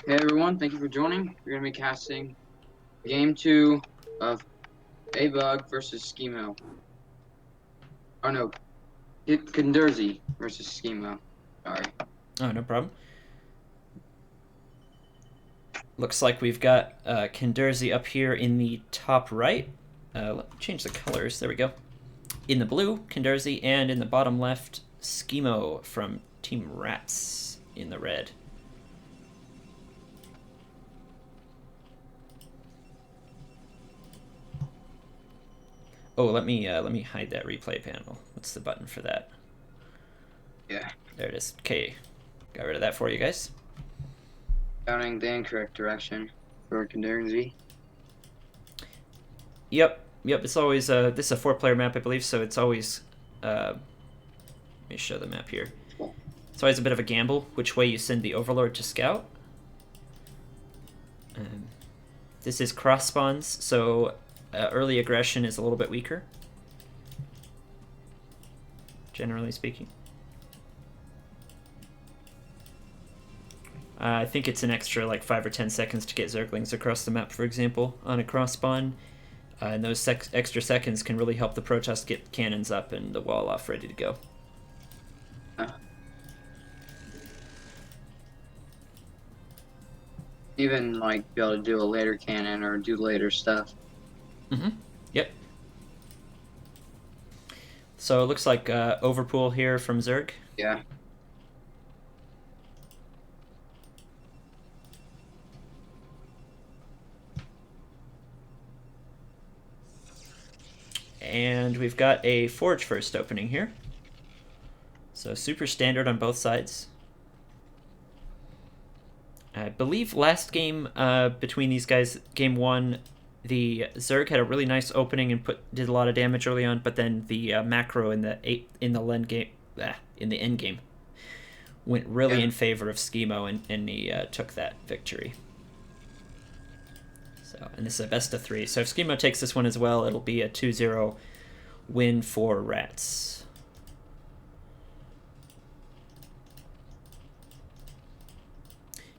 Hey everyone, thank you for joining. We're going to be casting game 2 of A Bug versus Scimo. Oh no, Cenderze versus Scimo. Sorry. Oh, no problem. Looks like we've got Cenderze up here in the top right. Let me change the colors. There we go. In the blue, Cenderze, and in the bottom left, Scimo from Team Rats in the red. Oh, let me hide that replay panel. What's the button for that? Yeah. There it is. Okay, got rid of that for you guys. Counting the incorrect direction for Cenderze. Yep. It's always this is a 4-player map, I believe, so it's always. Let me show the map here. It's always a bit of a gamble which way you send the Overlord to scout. This is cross spawns, so early aggression is a little bit weaker, generally speaking. I think it's an extra like 5 or 10 seconds to get Zerglings across the map, for example, on a cross spawn. And those extra seconds can really help the Protoss get cannons up and the wall off ready to go. Even like be able to do a later cannon or do later stuff. Yep. So it looks like Overpool here from Zerg. Yeah. And we've got a Forge first opening here. So super standard on both sides. I believe last game between these guys, game 1, the Zerg had a really nice opening and did a lot of damage early on, but then the macro in the end game went really in favor of Scimo, and he took that victory. So, and this is a best of 3. So if Scimo takes this one as well, it'll be a 2-0 win for Rats.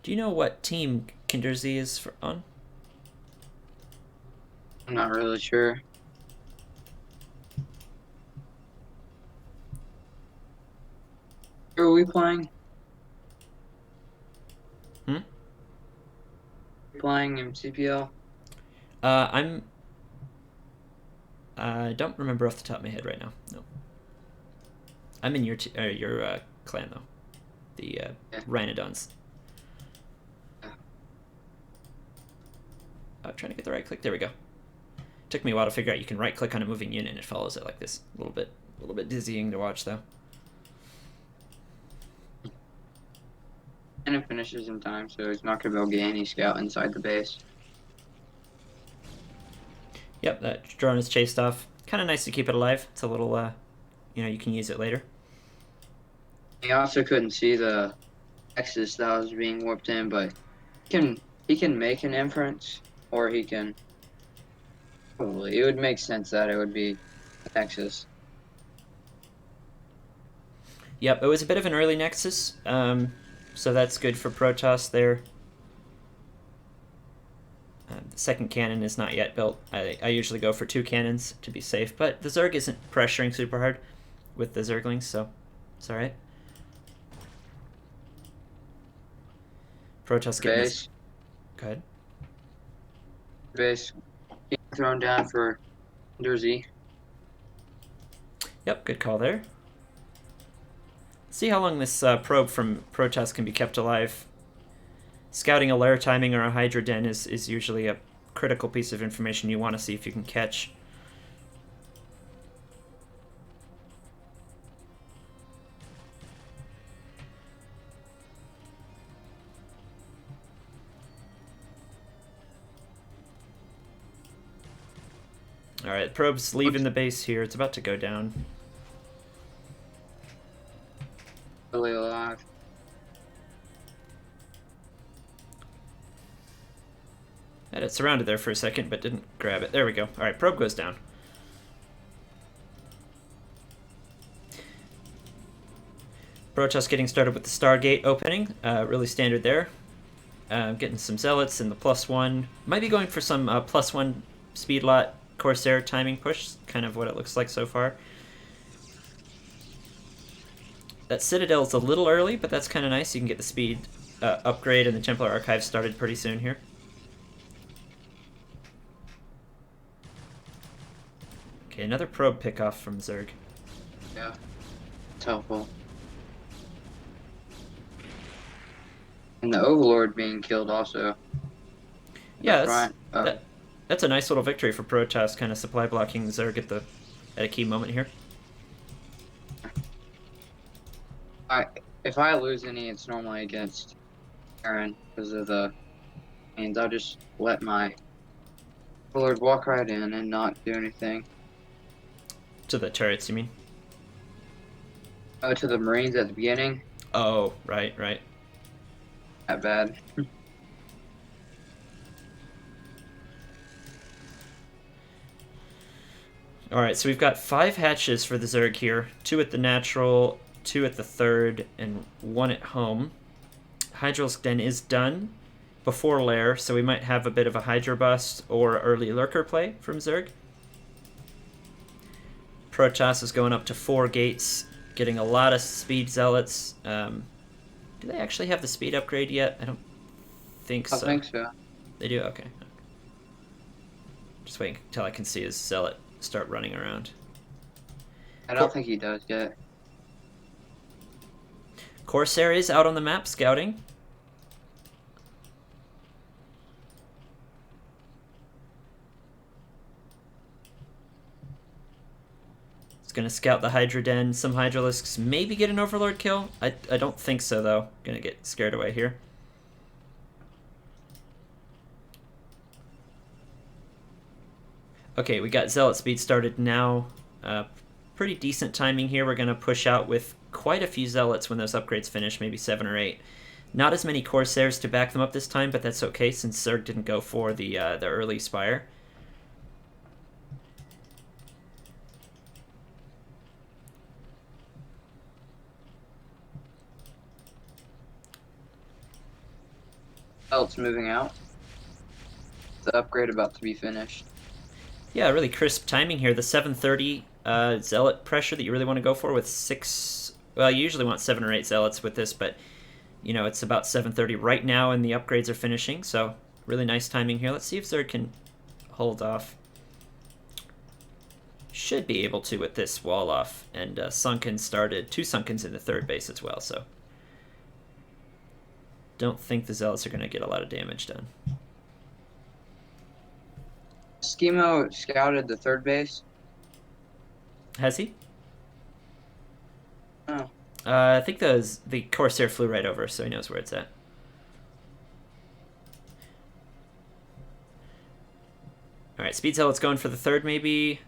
Do you know what team Cenderze is on? I'm not really sure. Who are we playing? Playing MCPL? I don't remember off the top of my head right now. No. I'm in your clan though, the Rhinodons. Trying to get the right click. There we go. Took me a while to figure out you can right click on a moving unit and it follows it like this. A little bit dizzying to watch though. And it finishes in time, so he's not going to be able to get any scout inside the base. Yep, that drone is chased off. Kind of nice to keep it alive. It's a little, you can use it later. He also couldn't see the X's that was being warped in, but he can make an inference, or he can probably. It would make sense that it would be Nexus. Yep, it was a bit of an early Nexus, so that's good for Protoss there. The second cannon is not yet built. I usually go for 2 cannons to be safe, but the Zerg isn't pressuring super hard with the Zerglings, so it's alright. Protoss getting Base. this. Go ahead. Base thrown down for Jersey. Yep, good call there. See how long this probe from Protoss can be kept alive. Scouting a lair timing or a Hydra den is usually a critical piece of information you want to see if you can catch. Alright, probe's leaving the base here. It's about to go down. Really alive. Had it surrounded there for a second, but didn't grab it. There we go. Alright, probe goes down. Protoss getting started with the Stargate opening. Really standard there. Getting some zealots in the +1. Might be going for some +1 speed lot Corsair timing push. Kind of what it looks like so far. That Citadel's a little early, but that's kind of nice. You can get the speed upgrade, and the Templar Archive started pretty soon here. Okay, another probe pickoff from Zerg. Yeah, it's helpful. And the Overlord being killed also. Yeah, that's a nice little victory for Protoss, kind of supply blocking Zerg at a key moment here. If I lose any, it's normally against Aaron because of the means. I'll just let my Overlord walk right in and not do anything. To the turrets, you mean? Oh, to the Marines at the beginning. Oh, right. Not bad. Alright, so we've got 5 hatches for the Zerg here. 2 at the natural, 2 at the third, and 1 at home. Hydralisk Den is done before Lair, so we might have a bit of a Hydra bust or early Lurker play from Zerg. Protoss is going up to 4 gates, getting a lot of speed zealots. Do they actually have the speed upgrade yet? I don't think so. I think so. They do? Okay. Just waiting until I can see his zealot start running around. I don't think he does yet. Corsair is out on the map scouting. It's going to scout the Hydra Den. Some Hydralisks maybe get an Overlord kill. I don't think so, though. Going to get scared away here. Okay, we got Zealot speed started now. Pretty decent timing here. We're going to push out with quite a few Zealots when those upgrades finish, maybe 7 or 8. Not as many Corsairs to back them up this time, but that's okay since Zerg didn't go for the early Spire. Else moving out. The upgrade about to be finished. Yeah, really crisp timing here. The 730 Zealot pressure that you really want to go for with 6... Well, you usually want 7 or 8 Zealots with this, but, you know, it's about 730 right now, and the upgrades are finishing, so really nice timing here. Let's see if Zerg can hold off. Should be able to with this wall off, and Sunken started. 2 Sunkens in the third base as well, so... Don't think the Zealots are going to get a lot of damage done. Scimo scouted the third base. Has he? Oh. I think the Corsair flew right over, so he knows where it's at. Alright, Speed Zealot's going for the third, maybe.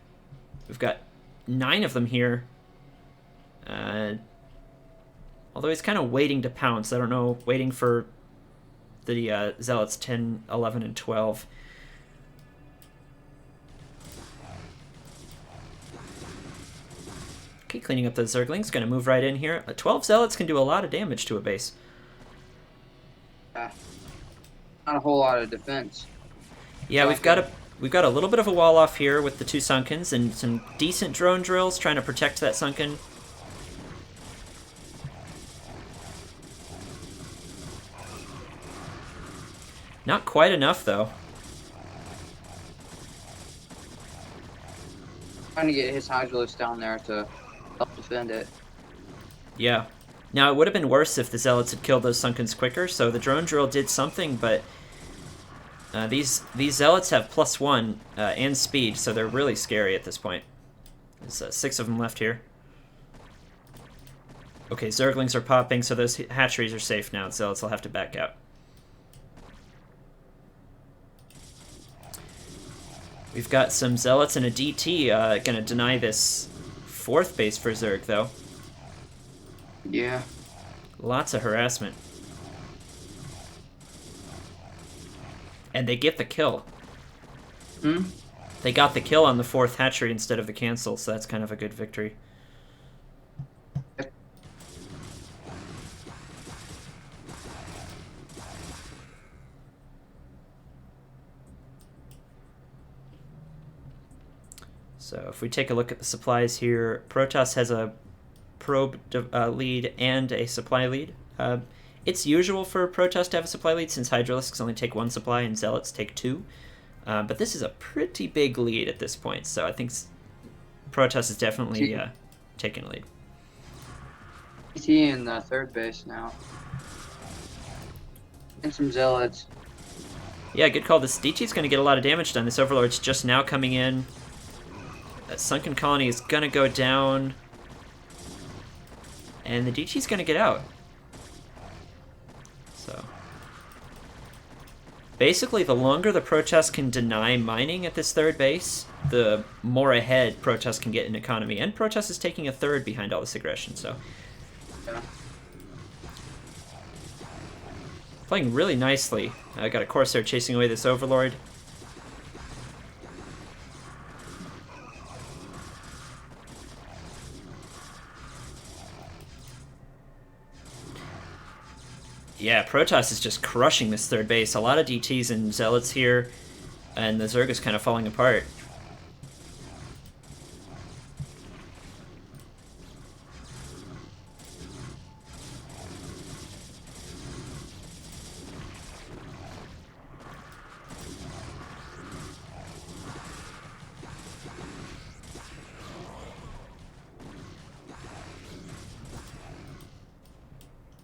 We've got 9 of them here. Although he's kind of waiting to pounce. I don't know, waiting for the Zealots 10, 11, and 12. Okay, cleaning up those Zerglings. Going to move right in here. 12 Zealots can do a lot of damage to a base. Not a whole lot of defense. Yeah, we've got a little bit of a wall off here with the 2 Sunkens and some decent drone drills trying to protect that Sunken. Not quite enough, though. Trying to get his Hydralisk down there to help defend it. Yeah. Now, it would have been worse if the Zealots had killed those Sunkens quicker, so the drone drill did something, but these Zealots have +1 and speed, so they're really scary at this point. There's 6 of them left here. Okay, Zerglings are popping, so those hatcheries are safe now. Zealots will have to back out. We've got some Zealots and a DT going to deny this 4th base for Zerg, though. Yeah. Lots of harassment. And they get the kill. They got the kill on the 4th hatchery instead of the cancel, so that's kind of a good victory. So if we take a look at the supplies here, Protoss has a probe lead and a supply lead. It's usual for Protoss to have a supply lead since Hydralisks only take one supply and Zealots take two. But this is a pretty big lead at this point, so I think Protoss is definitely taking a lead. T in the third base now. And some Zealots. Yeah, good call. This DT's going to get a lot of damage done. This Overlord's just now coming in. Sunken Colony is going to go down. And the DT's going to get out. So basically, the longer the Protoss can deny mining at this third base, the more ahead Protoss can get in economy. And Protoss is taking a third behind all this aggression, so... Yeah. Playing really nicely. I got a Corsair chasing away this Overlord. Yeah, Protoss is just crushing this third base. A lot of DTs and Zealots here, and the Zerg is kind of falling apart.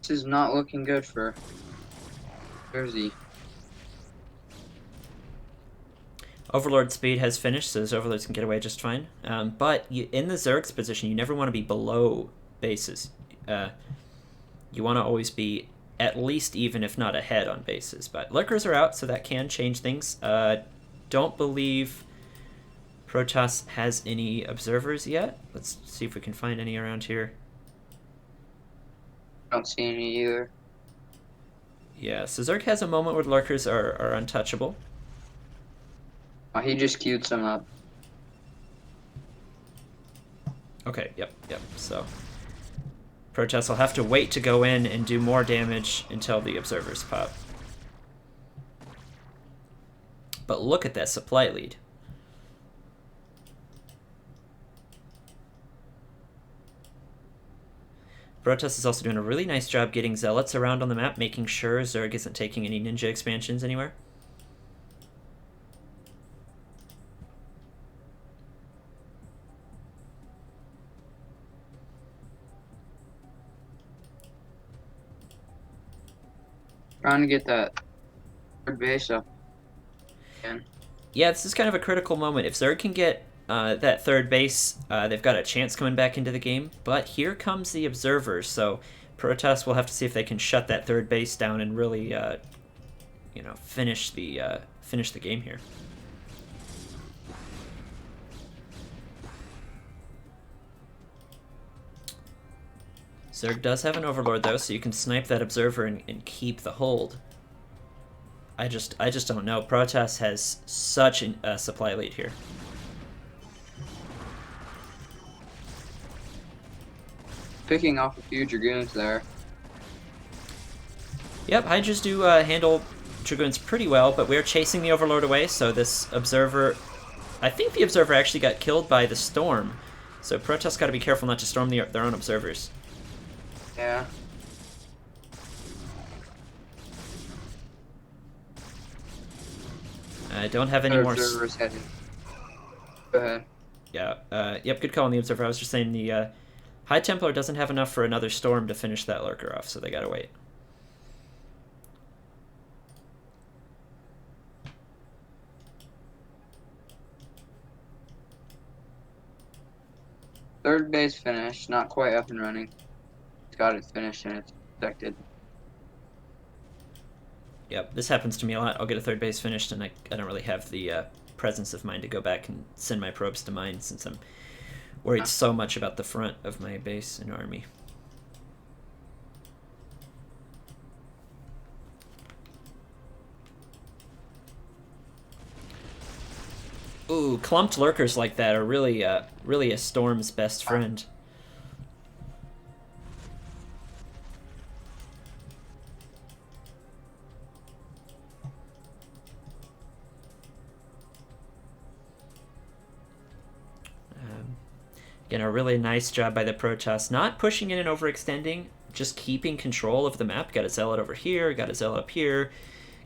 This is not looking good for Jersey. Overlord speed has finished, so those Overlords can get away just fine. But in the Zerg's position, you never want to be below bases. You want to always be at least even, if not ahead, on bases. But Lurkers are out, so that can change things. Don't believe Protoss has any observers yet. Let's see if we can find any around here. I don't see any either. Yeah, so Zerg has a moment where Lurkers are untouchable. Oh, he just queued some up. Okay, yep. So Protoss will have to wait to go in and do more damage until the observers pop. But look at that supply lead. Protoss is also doing a really nice job getting Zealots around on the map, making sure Zerg isn't taking any ninja expansions anywhere. Trying to get that third base up again. Yeah, this is kind of a critical moment. If Zerg can get that third base, they've got a chance coming back into the game. But here comes the observers, so Protoss will have to see if they can shut that third base down and really, finish the game here. Zerg does have an Overlord though, so you can snipe that observer and keep the hold. I just don't know. Protoss has such a supply lead here. Picking off a few Dragoons there. Yep, Hydras do handle Dragoons pretty well, but we're chasing the Overlord away, so this Observer... I think the Observer actually got killed by the Storm, so Protoss got to be careful not to storm their own Observers. Yeah. I don't have any more... Observers headed. Go ahead. Yeah, yep, good call on the Observer. I was just saying the High Templar doesn't have enough for another Storm to finish that Lurker off, so they gotta wait. Third base finished, not quite up and running. It's got it finished and it's protected. Yep, this happens to me a lot. I'll get a third base finished and I don't really have the presence of mind to go back and send my probes to mine since I'm worried so much about the front of my base and army. Ooh, clumped lurkers like that are really a Storm's best friend. Again, a really nice job by the Protoss, not pushing in and overextending, just keeping control of the map. Got a Zealot over here, got a Zealot up here,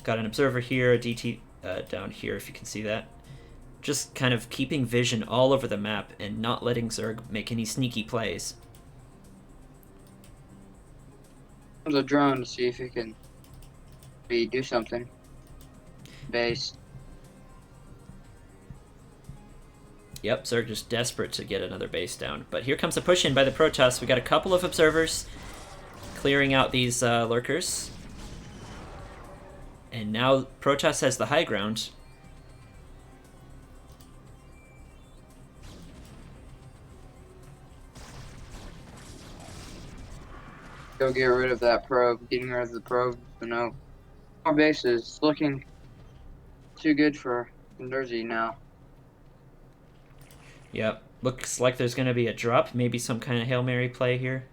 got an Observer here, a DT down here, if you can see that. Just kind of keeping vision all over the map and not letting Zerg make any sneaky plays. The drone to see if it can do something. Base. Yep, Zerg just desperate to get another base down. But here comes a push in by the Protoss. We got a couple of observers clearing out these lurkers. And now Protoss has the high ground. Go get rid of that probe. Getting rid of the probe. So no more bases. Looking too good for Cenderze now. Yep, looks like there's going to be a drop. Maybe some kind of Hail Mary play here.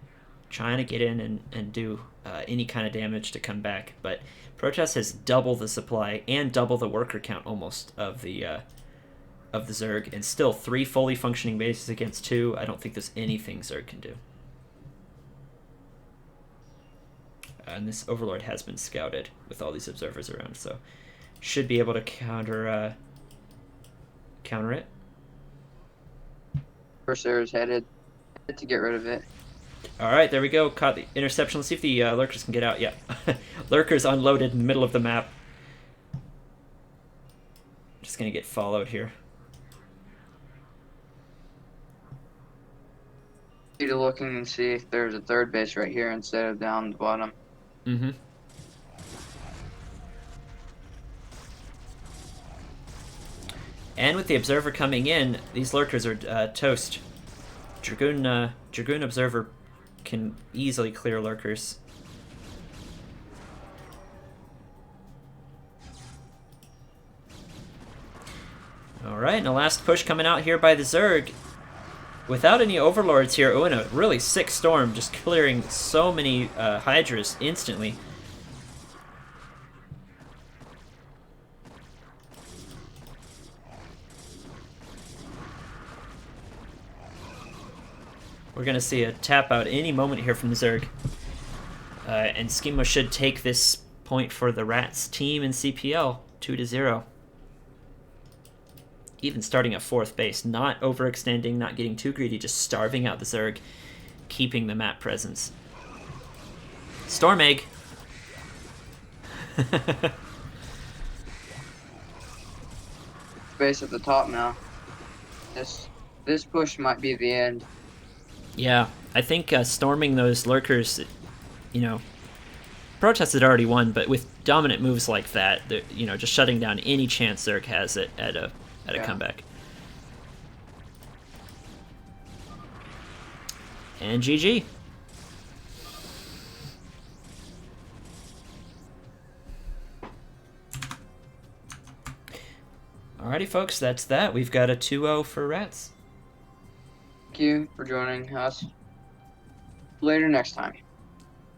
Trying to get in and do any kind of damage to come back. But Protoss has double the supply and double the worker count almost of the Zerg. And still 3 fully functioning bases against 2. I don't think there's anything Zerg can do. And this Overlord has been scouted with all these observers around, so should be able to counter it. Corsair is headed to get rid of it. All right, there we go. Caught the interception. Let's see if the lurkers can get out. Yeah, lurkers unloaded in the middle of the map. Just gonna get followed here. Need to look and see if there's a third base right here instead of down the bottom. Mm-hmm. And with the observer coming in, these lurkers are toast. Dragoon observer can easily clear lurkers. All right, and a last push coming out here by the Zerg. Without any overlords here, oh, and a really sick storm, just clearing so many Hydras instantly. We're going to see a tap out any moment here from the Zerg. And Scimo should take this point for the Rats team in CPL, 2-0. Even starting at 4th base, not overextending, not getting too greedy, just starving out the Zerg, keeping the map presence. Storm Egg. Base at the top now. This push might be the end. Yeah, I think storming those lurkers, you know, Protoss had already won, but with dominant moves like that, you know, just shutting down any chance Zerg has at a comeback. And GG. Alrighty, folks, that's that. We've got a 2-0 for Rats. Thank you for joining us. Later next time.